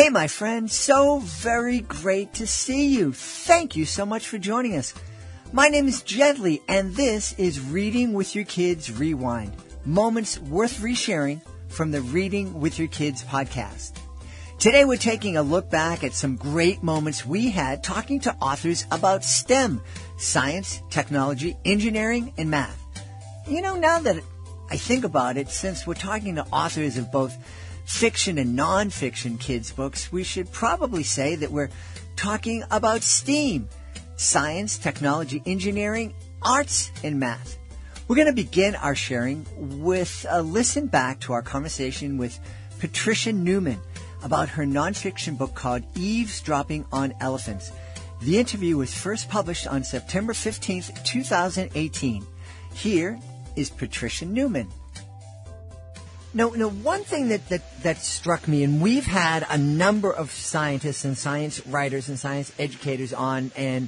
Hey, my friend, so very great to see you. Thank you so much for joining us. My name is Gently, and this is Reading with Your Kids Rewind, moments worth resharing from the Reading with Your Kids podcast. Today we're taking a look back at some great moments we had talking to authors about STEM, science, technology, engineering, and math. You know, now that I think about it, since we're talking to authors of both fiction and nonfiction kids' books, we should probably say that we're talking about STEAM, science, technology, engineering, arts, and math. We're going to begin our sharing with a listen back to our conversation with Patricia Newman about her nonfiction book called Eavesdropping on Elephants. The interview was first published on September 15th, 2018. Here is Patricia Newman. Now, one thing that struck me, and we've had a number of scientists and science writers and science educators on, and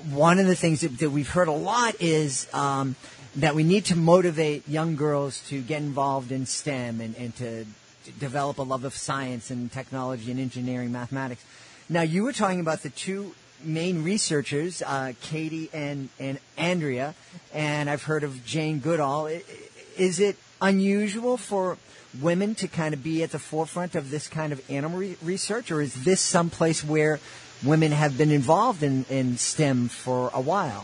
one of the things that we've heard a lot is that we need to motivate young girls to get involved in STEM and to develop a love of science and technology and engineering, mathematics. Now, you were talking about the two main researchers, Katie and Andrea, and I've heard of Jane Goodall. Is it unusual for women to kind of be at the forefront of this kind of animal research, or is this someplace where women have been involved in STEM for a while?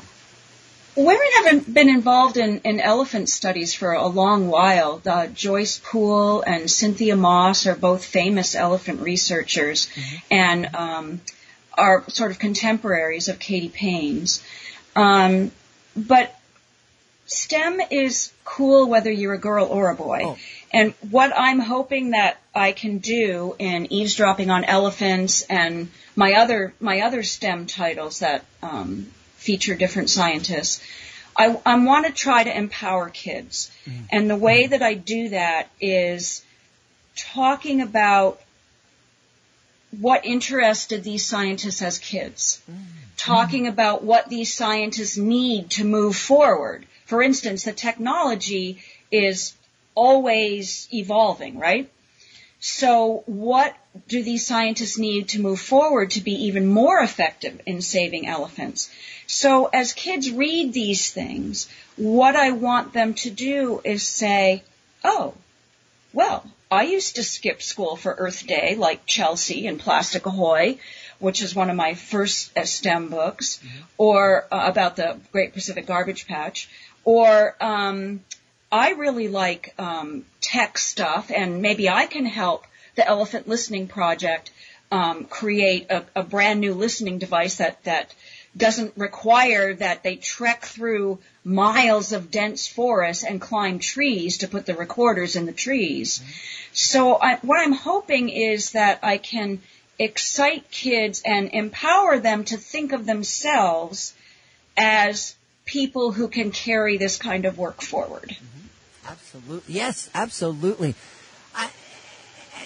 Women have been involved in elephant studies for a long while. Joyce Poole and Cynthia Moss are both famous elephant researchers, and are sort of contemporaries of Katie Payne's. But STEM is cool whether you're a girl or a boy. Oh. And what I'm hoping that I can do in Eavesdropping on Elephants and my other STEM titles that feature different scientists, I want to try to empower kids. And the way that I do that is talking about what interested these scientists as kids, talking about what these scientists need to move forward. For instance, the technology is always evolving, right? So what do these scientists need to move forward to be even more effective in saving elephants? So as kids read these things, what I want them to do is say, oh, well, I used to skip school for Earth Day, like Chelsea and Plastic Ahoy, which is one of my first STEM books, or about the Great Pacific Garbage Patch. Or I really like tech stuff, and maybe I can help the Elephant Listening Project create a brand new listening device that doesn't require that they trek through miles of dense forest and climb trees to put the recorders in the trees. So what I'm hoping is that I can excite kids and empower them to think of themselves as people who can carry this kind of work forward. Absolutely. Yes, absolutely.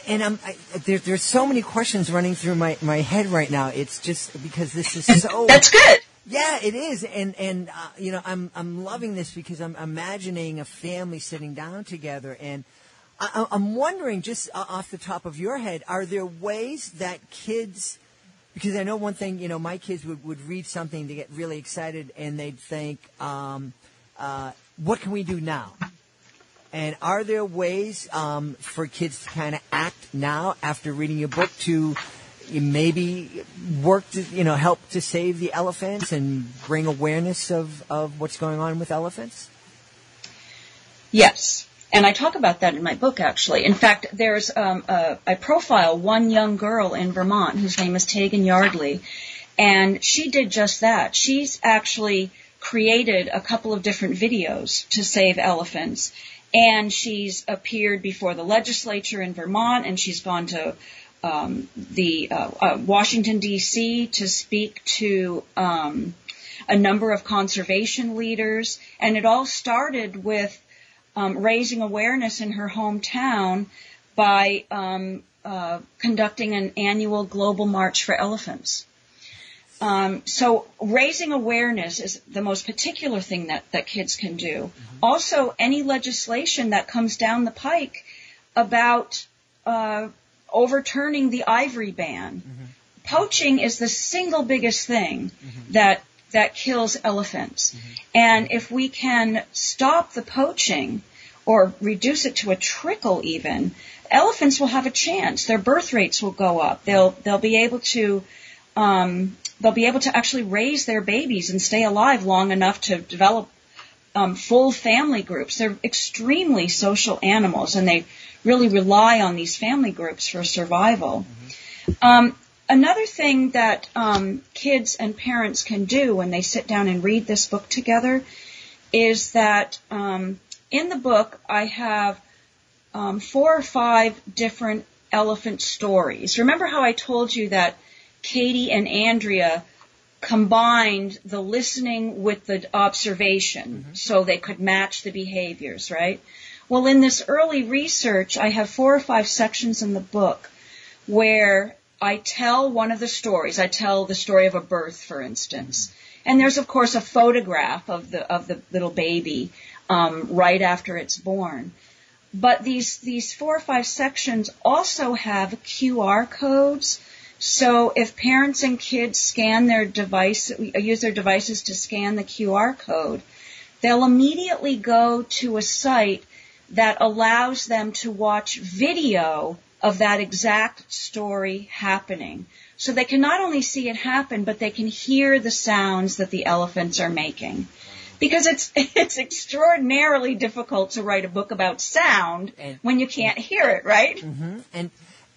There's so many questions running through my head right now. It's just because this is so... That's good. Yeah, it is. And you know, I'm loving this because I'm imagining a family sitting down together, and I'm wondering, just off the top of your head, are there ways that kids... Because I know one thing, you know, my kids would read something to get really excited, and they'd think, what can we do now? And are there ways for kids to kind of act now after reading your book to maybe work to, you know, help to save the elephants and bring awareness of what's going on with elephants? Yes. And I talk about that in my book, actually. In fact, there's I profile one young girl in Vermont whose name is Tegan Yardley, and she did just that. She's actually created a couple of different videos to save elephants, and she's appeared before the legislature in Vermont, and she's gone to Washington, D.C. to speak to a number of conservation leaders, and it all started with raising awareness in her hometown by conducting an annual global march for elephants. So raising awareness is the most particular thing that kids can do. Also, any legislation that comes down the pike about overturning the ivory ban. Poaching is the single biggest thing that kills elephants. And if we can stop the poaching or reduce it to a trickle even, elephants will have a chance. Their birth rates will go up. They'll be able to actually raise their babies and stay alive long enough to develop full family groups. They're extremely social animals, and they really rely on these family groups for survival. Another thing that kids and parents can do when they sit down and read this book together is that in the book I have 4 or 5 different elephant stories. Remember how I told you that Katie and Andrea combined the listening with the observation so they could match the behaviors, right? Well, in this early research, I have 4 or 5 sections in the book where I tell one of the stories. I tell the story of a birth, for instance. And there's, of course, a photograph of the little baby right after it's born. But these 4 or 5 sections also have QR codes. So if parents and kids scan their use their devices to scan the QR code, they'll immediately go to a site that allows them to watch video of that exact story happening. So they can not only see it happen, but they can hear the sounds that the elephants are making. Because it's extraordinarily difficult to write a book about sound when you can't hear it, right?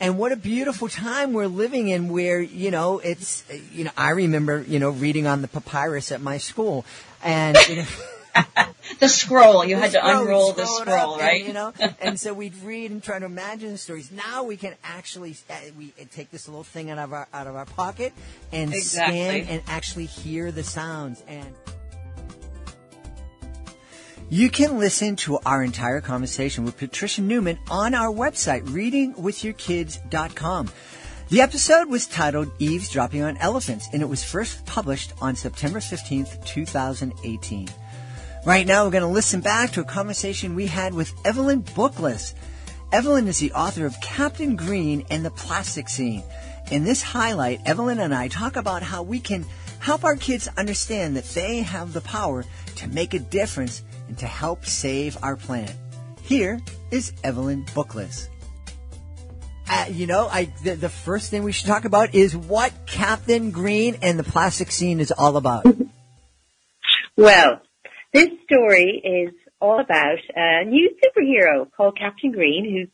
And what a beautiful time we're living in where, it's, I remember, reading on the papyrus at my school and, the scroll. You had to unroll the scroll, right? And so we'd read and try to imagine the stories. Now we can actually we take this little thing out of our pocket and scan and actually hear the sounds. And you can listen to our entire conversation with Patricia Newman on our website, readingwithyourkids.com. The episode was titled Eavesdropping on Elephants, and it was first published on September 15th, 2018. Right now, we're going to listen back to a conversation we had with Evelyn Bookless. Evelyn is the author of Captain Green and the Plastic Scene. In this highlight, Evelyn and I talk about how we can help our kids understand that they have the power to make a difference and to help save our planet. Here is Evelyn Bookless. The first thing we should talk about is what Captain Green and the Plastic Scene is all about. Well, this story is all about a new superhero called Captain Green, who's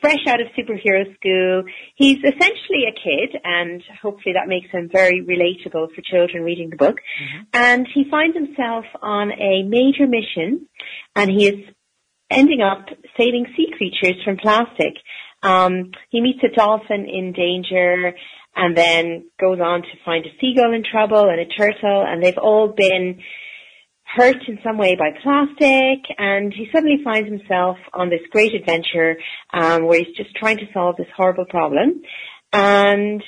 fresh out of superhero school. He's essentially a kid, and hopefully that makes him very relatable for children reading the book. And he finds himself on a major mission, and he is ending up saving sea creatures from plastic. He meets a dolphin in danger, and then goes on to find a seagull in trouble and a turtle, and they've all been hurt in some way by plastic, and he suddenly finds himself on this great adventure where he's just trying to solve this horrible problem. And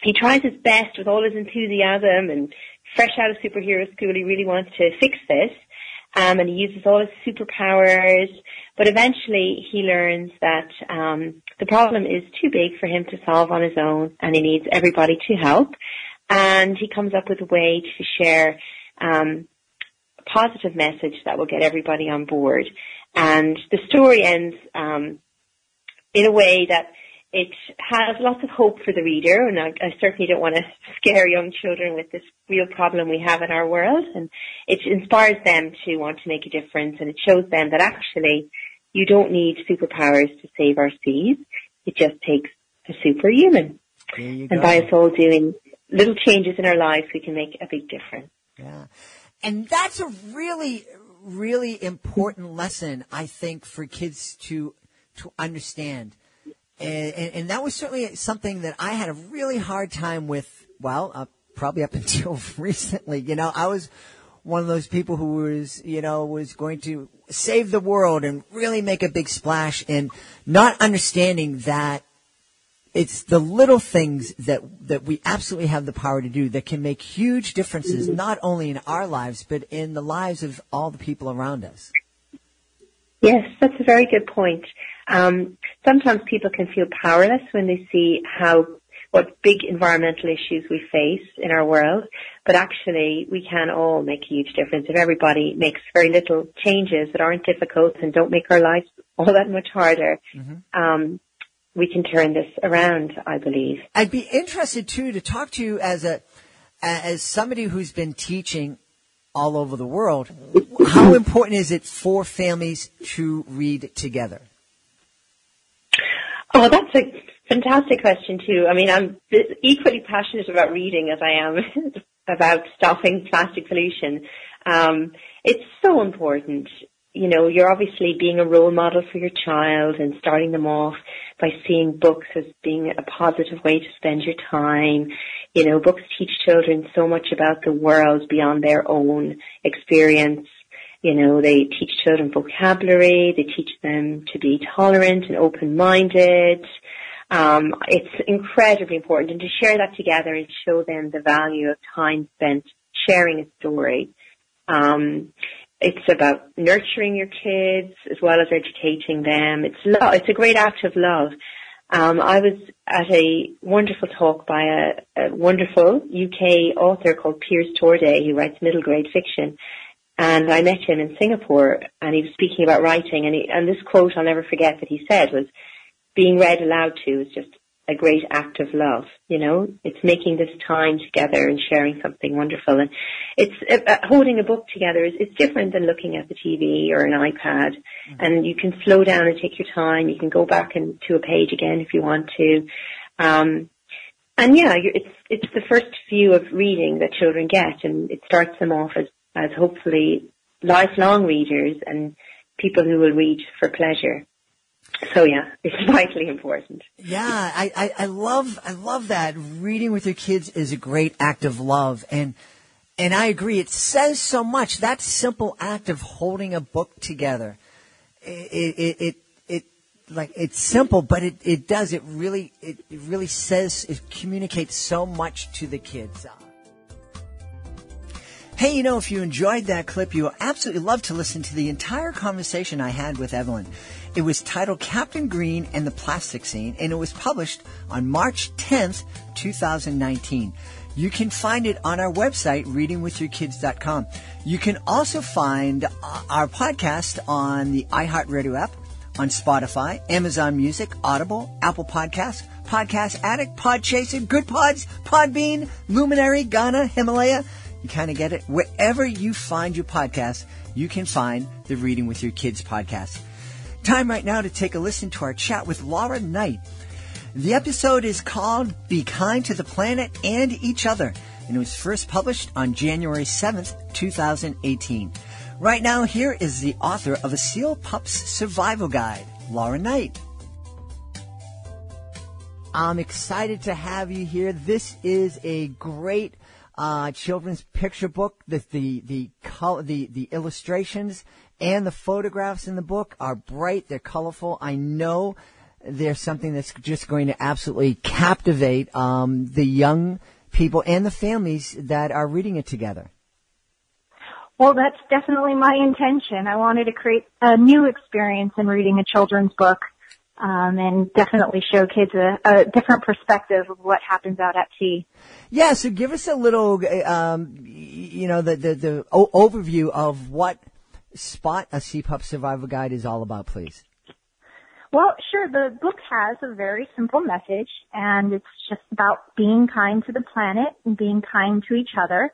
he tries his best with all his enthusiasm, and fresh out of superhero school, he really wants to fix this. And he uses all his superpowers, but eventually he learns that the problem is too big for him to solve on his own, and he needs everybody to help. And he comes up with a way to share a positive message that will get everybody on board. And the story ends in a way that it has lots of hope for the reader, and I certainly don't want to scare young children with this real problem we have in our world. And it inspires them to want to make a difference, and it shows them that actually you don't need superpowers to save our seas. It just takes a superhuman. And by us all doing little changes in our lives, we can make a big difference. Yeah. And that's a really, really important lesson, I think, for kids to understand. And that was certainly something that I had a really hard time with, probably up until recently. I was one of those people who was going to save the world and really make a big splash, and not understanding that it's the little things that we absolutely have the power to do that can make huge differences, not only in our lives, but in the lives of all the people around us. Yes, that's a very good point. sometimes people can feel powerless when they see what big environmental issues we face in our world, but actually we can all make a huge difference if everybody makes very little changes that aren't difficult and don't make our lives all that much harder. Mm-hmm. We can turn this around, I believe. I'd be interested too to talk to you as somebody who's been teaching all over the world. How important is it for families to read together? Oh, that's a fantastic question too. I mean, I'm equally passionate about reading as I am about stopping plastic pollution. It's so important. You know, you're obviously being a role model for your child and starting them off by seeing books as being a positive way to spend your time. You know, books teach children so much about the world beyond their own experience. You know, they teach children vocabulary, they teach them to be tolerant and open-minded. It's incredibly important, and to share that together and show them the value of time spent sharing a story. It's about nurturing your kids as well as educating them. It's a great act of love. I was at a wonderful talk by a wonderful UK author called Piers Torday, who writes middle grade fiction. And I met him in Singapore, and he was speaking about writing, and this quote I'll never forget that he said was, being read aloud to is just a great act of love. You know, it's making this time together and sharing something wonderful. And it's holding a book together is different than looking at the TV or an iPad. Mm-hmm. And you can slow down and take your time. You can go back to a page again if you want to. And yeah, it's the first view of reading that children get, and it starts them off as hopefully lifelong readers and people who will read for pleasure. So yeah, it's vitally important. Yeah, I love that. Reading with your kids is a great act of love, and I agree. It says so much. That simple act of holding a book together, it's simple, but it really says, it communicates so much to the kids. Hey, you know, if you enjoyed that clip, you will absolutely love to listen to the entire conversation I had with Evelyn. It was titled Captain Green and the Plastic Scene, and it was published on March 10th, 2019. You can find it on our website, readingwithyourkids.com. You can also find our podcast on the iHeartRadio app, on Spotify, Amazon Music, Audible, Apple Podcasts, Podcast Addict, Podchaser, Good Pods, Podbean, Luminary, Ghana, Himalaya. You kind of get it. Wherever you find your podcast, you can find the Reading with Your Kids podcast. Time right now to take a listen to our chat with Laura Knight. The episode is called Be Kind to the Planet and Each Other, and it was first published on January 7th, 2018. Right now, here is the author of A Seal Pup's Survival Guide, Laura Knight. I'm excited to have you here. This is a great children's picture book. The illustrations and the photographs in the book are bright. They're colorful. I know there's something that's just going to absolutely captivate the young people and the families that are reading it together. Well, that's definitely my intention. I wanted to create a new experience in reading a children's book, and definitely show kids a different perspective of what happens out at sea. Yeah, so give us a little, the overview of what Spot, A Sea Pup Survival Guide is all about, please. Well, sure. The book has a very simple message, and it's just about being kind to the planet and being kind to each other.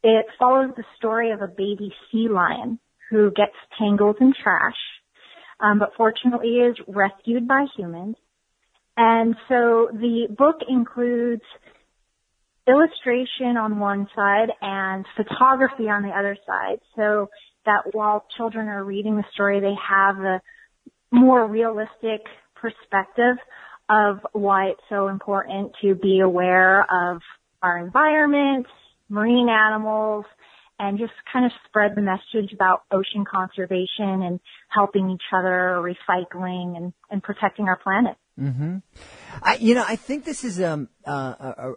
It follows the story of a baby sea lion who gets tangled in trash, but fortunately is rescued by humans. And so the book includes illustration on one side and photography on the other side, so that while children are reading the story, they have a more realistic perspective of why it's so important to be aware of our environment, marine animals, and just kind of spread the message about ocean conservation and helping each other, recycling, and protecting our planet. Mm-hmm. I think this is a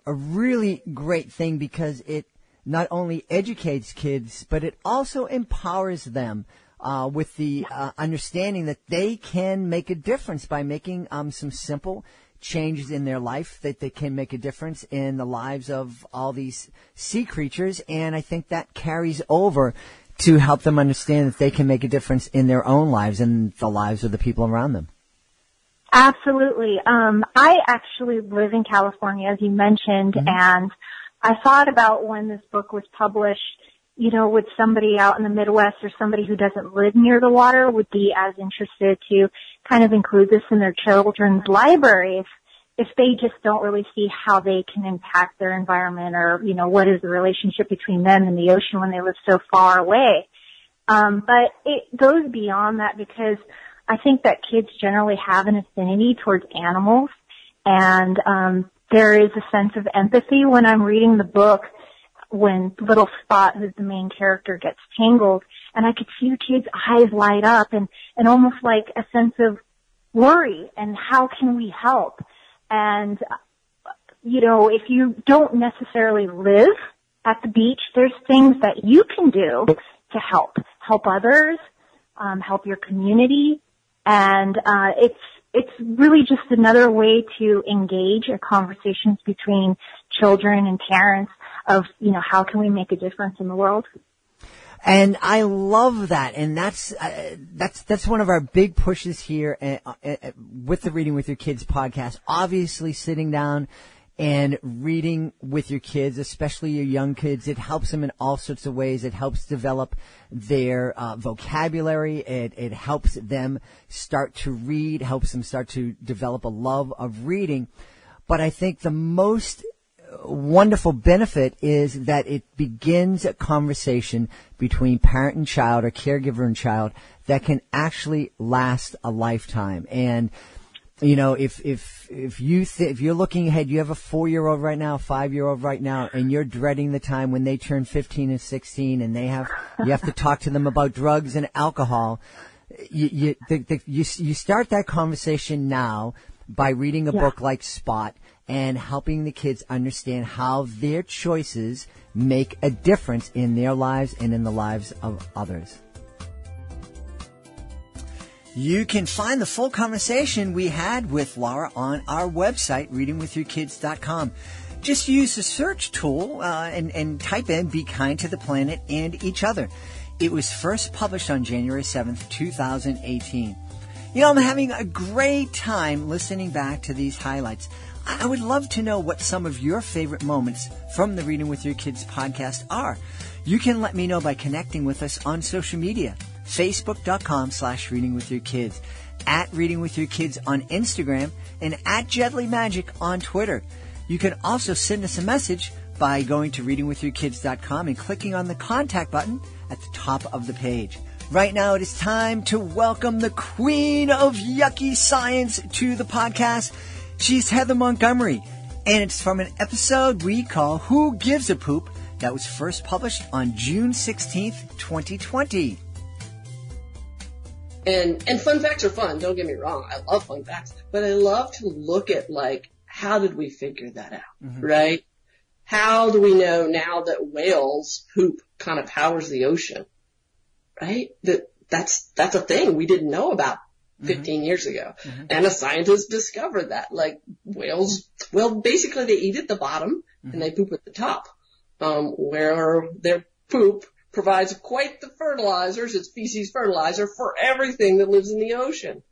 really great thing because it not only educates kids, but it also empowers them with the understanding that they can make a difference by making some simple changes in their life, that they can make a difference in the lives of all these sea creatures. And I think that carries over to help them understand that they can make a difference in their own lives and the lives of the people around them. Absolutely. I actually live in California, as you mentioned, and I thought about when this book was published, you know, would somebody out in the Midwest or somebody who doesn't live near the water would be as interested to kind of include this in their children's library if they just don't really see how they can impact their environment, or, you know, what is the relationship between them and the ocean when they live so far away. But it goes beyond that, because I think that kids generally have an affinity towards animals, and there is a sense of empathy when I'm reading the book when little Spot, who's the main character, gets tangled, and I could see the kid's eyes light up and almost like a sense of worry and how can we help. And, you know, if you don't necessarily live at the beach, there's things that you can do to help others, help your community. And, it's really just another way to engage in conversations between children and parents of, you know, how can we make a difference in the world? And I love that, and that's one of our big pushes here with the Reading with Your Kids podcast. Obviously, sitting down and reading with your kids, especially your young kids, it helps them in all sorts of ways. It helps develop their vocabulary. It helps them start to read, helps them start to develop a love of reading. But I think the most wonderful benefit is that it begins a conversation between parent and child, or caregiver and child, that can actually last a lifetime. And you know, if you're looking ahead, you have a 4-year-old right now, a 5-year-old right now, and you're dreading the time when they turn 15 and 16, and you have to talk to them about drugs and alcohol. You start that conversation now by reading a book like Spot and helping the kids understand how their choices make a difference in their lives and in the lives of others. You can find the full conversation we had with Laura on our website, readingwithyourkids.com. Just use the search tool and type in Be Kind to the Planet and Each Other. It was first published on January 7th, 2018. You know, I'm having a great time listening back to these highlights. I would love to know what some of your favorite moments from the Reading with Your Kids podcast are. You can let me know by connecting with us on social media. Facebook.com/readingwithyourkids, at Reading With Your Kids on Instagram, and at Jedley Magic on Twitter. You can also send us a message by going to readingwithyourkids.com and clicking on the contact button at the top of the page. Right now it is time to welcome the queen of yucky science to the podcast. She's Heather Montgomery, and it's from an episode we call Who Gives a Poop that was first published on June 16th, 2020. And fun facts are fun, don't get me wrong. I love fun facts. But I love to look at, like, how did we figure that out, right? How do we know now that whales poop kind of powers the ocean, right? That's a thing we didn't know about 15 years ago. And a scientist discovered that, like, whales, well, basically they eat at the bottom and they poop at the top, where their poop provides quite the fertilizers, it's feces fertilizer, for everything that lives in the ocean.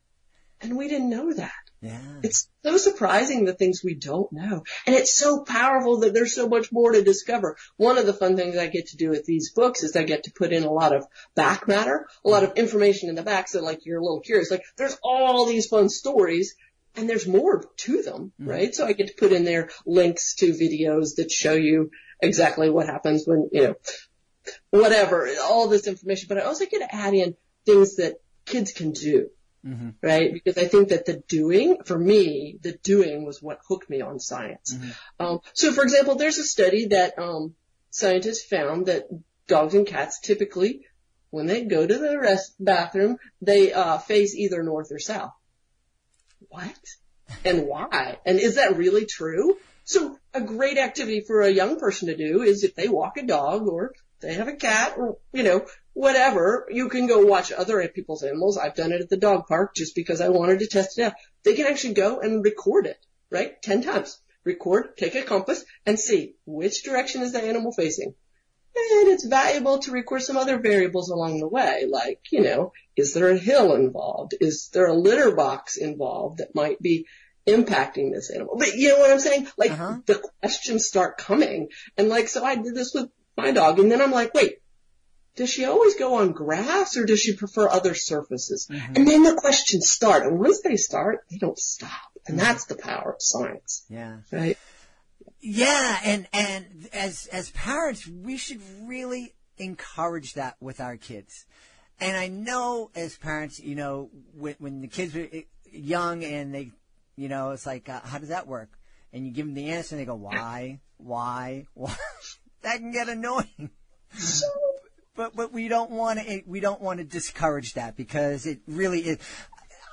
And we didn't know that. Yeah. It's so surprising the things we don't know. And it's so powerful that there's so much more to discover. One of the fun things I get to do with these books is I get to put in a lot of back matter, a lot of information in the back, so like you're a little curious. Like there's all these fun stories and there's more to them, right? So I get to put in there links to videos that show you exactly what happens when, you know, whatever, all this information. But I also get to add in things that kids can do. Right? Because I think that the doing was what hooked me on science. So for example, there's a study that, scientists found that dogs and cats typically, when they go to the bathroom, they, face either north or south. What? And why? And is that really true? So a great activity for a young person to do is if they walk a dog or they have a cat or, you know, whatever. You can go watch other people's animals. I've done it at the dog park just because I wanted to test it out. They can actually go and record it, right? 10 times. Record, take a compass, and see which direction is the animal facing. And it's valuable to record some other variables along the way, like, is there a hill involved? Is there a litter box involved that might be impacting this animal? But you know what I'm saying? Like, the questions start coming. And so I did this with my dog, and then I'm like, wait, does she always go on grass, or does she prefer other surfaces? And then the questions start. And once they start, they don't stop. And that's the power of science. Yeah. Right? Yeah, and as parents, we should really encourage that with our kids. And I know as parents, when the kids are young and they, it's like, how does that work? And you give them the answer and they go, why? That can get annoying. But we don't want to discourage that, because it really is.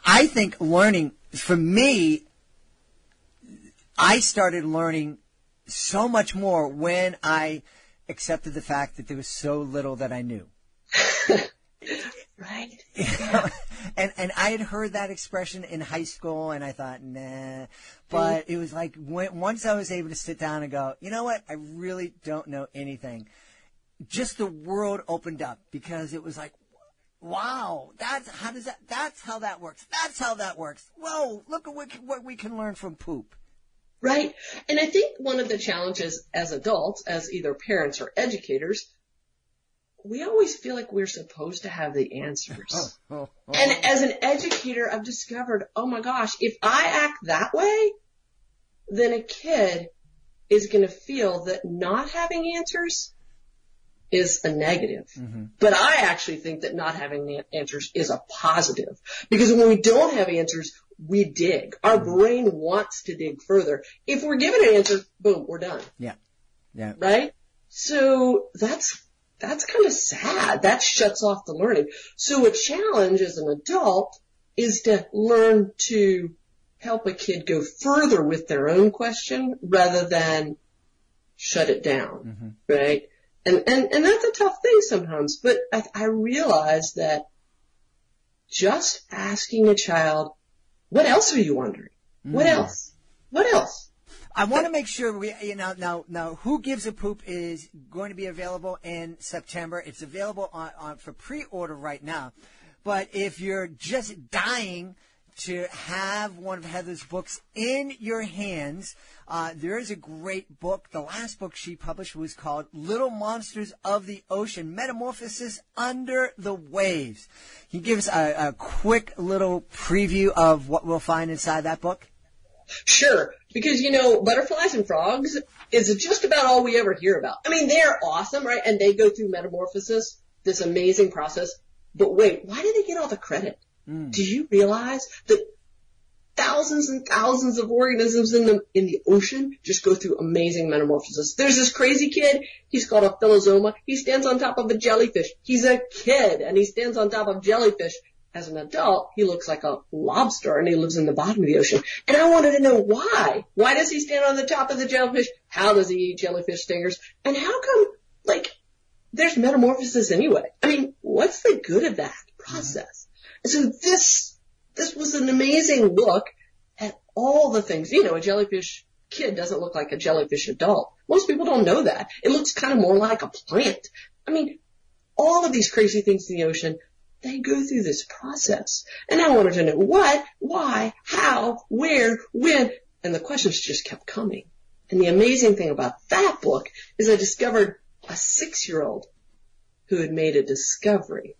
I think learning, for me, I started learning so much more when I accepted the fact that there was so little that I knew. Right. And I had heard that expression in high school, and I thought, nah. But it was like once I was able to sit down and go, you know what? I really don't know anything. Just the world opened up, because it was like, wow, that's how that works. That's how that works. Whoa, look at what we can learn from poop. Right. And I think one of the challenges as adults, as either parents or educators, we always feel like we're supposed to have the answers. And as an educator, I've discovered, oh my gosh, if I act that way, then a kid is going to feel that not having answers is a negative. But I actually think that not having the answers is a positive, because when we don't have answers, we dig. Our brain wants to dig further. If we're given an answer, boom, we're done. Yeah. Right? So that's kind of sad. That shuts off the learning. So a challenge as an adult is to learn to help a kid go further with their own question rather than shut it down. Right? And that's a tough thing sometimes, but I realize that just asking a child, what else are you wondering? What else? I want to make sure now Who Gives a Poop is going to be available in September. It's available on for pre-order right now. But if you're just dying to have one of Heather's books in your hands, there is a great book. The last book she published was called Little Monsters of the Ocean, Metamorphosis Under the Waves. Can you give us a quick little preview of what we'll find inside that book? Sure, because, butterflies and frogs is just about all we ever hear about. I mean, they're awesome, right? And they go through metamorphosis, this amazing process. But wait, why do they get all the credit? Do you realize that thousands and thousands of organisms in the ocean just go through amazing metamorphosis? There's this crazy kid. He's called a philosoma. He stands on top of a jellyfish. He's a kid, and he stands on top of jellyfish. As an adult, he looks like a lobster, and he lives in the bottom of the ocean. And I wanted to know why. Why does he stand on the top of the jellyfish? How does he eat jellyfish stingers? And how come, there's metamorphosis anyway? I mean, what's the good of that process? And so this was an amazing look at all the things. A jellyfish kid doesn't look like a jellyfish adult. Most people don't know that. It looks kind of more like a plant. I mean, all of these crazy things in the ocean, they go through this process. And I wanted to know what, why, how, where, when, and the questions just kept coming. And the amazing thing about that book is I discovered a 6-year-old who had made a discovery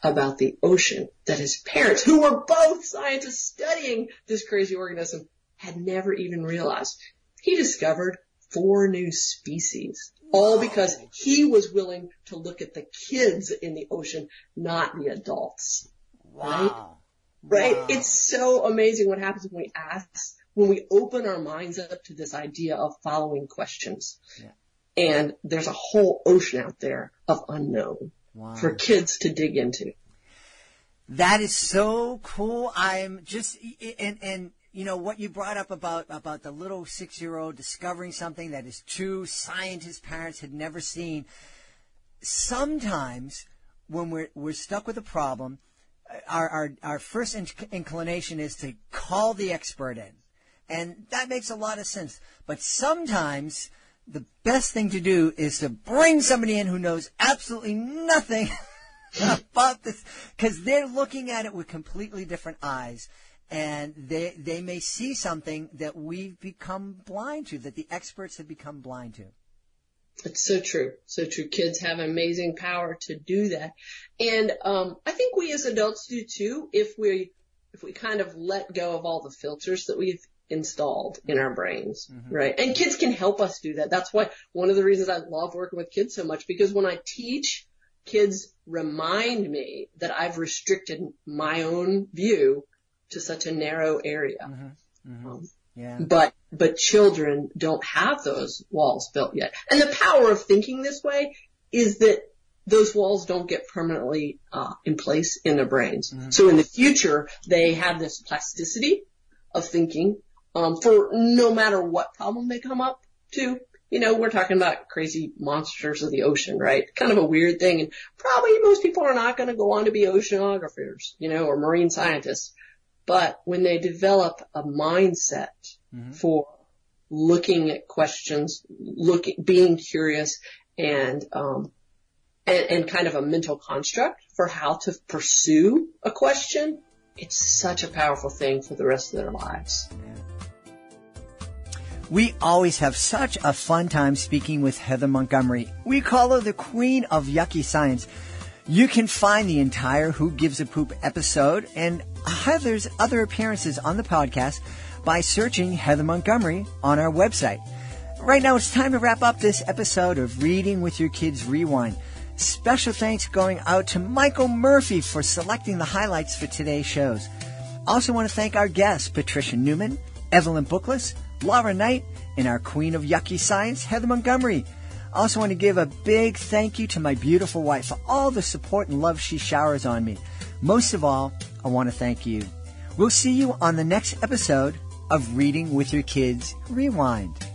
about the ocean that his parents, who were both scientists studying this crazy organism, had never even realized. He discovered 4 new species, all because he was willing to look at the kids in the ocean, not the adults. Wow. Right? Wow. It's so amazing what happens when we open our minds up to this idea of following questions. Yeah. And there's a whole ocean out there of unknown for kids to dig into. That is so cool. I'm just, and what you brought up about the little 6-year-old discovering something that his 2 scientist parents had never seen. Sometimes when we're stuck with a problem, our first inclination is to call the expert in. And that makes a lot of sense. But sometimes the best thing to do is to bring somebody in who knows absolutely nothing about this, because they're looking at it with completely different eyes. And they may see something that we've become blind to, that the experts have become blind to. It's so true. So true. Kids have amazing power to do that. And I think we as adults do too, if we kind of let go of all the filters that we've installed in our brains, right? And kids can help us do that. That's why one of the reasons I love working with kids so much, because when I teach, kids remind me that I've restricted my own view to such a narrow area. Yeah. But children don't have those walls built yet. And the power of thinking this way is that those walls don't get permanently in place in their brains. So in the future, they have this plasticity of thinking for no matter what problem they come up to. You know, we're talking about crazy monsters of the ocean, right? Kind of a weird thing. And probably most people are not going to go on to be oceanographers, you know, or marine scientists. But when they develop a mindset for looking at questions, being curious, and kind of a mental construct for how to pursue a question, it's such a powerful thing for the rest of their lives. Yeah. We always have such a fun time speaking with Heather Montgomery. We call her the Queen of Yucky Science. You can find the entire Who Gives a Poop episode and Heather's other appearances on the podcast by searching Heather Montgomery on our website. Right now, it's time to wrap up this episode of Reading with Your Kids Rewind. Special thanks going out to Michael Murphy for selecting the highlights for today's shows. Also want to thank our guests, Patricia Newman, Evelyn Bookless, Laura Knight, and our Queen of Yucky Science, Heather Montgomery. I also want to give a big thank you to my beautiful wife for all the support and love she showers on me. Most of all, I want to thank you. We'll see you on the next episode of Reading with Your Kids Rewind.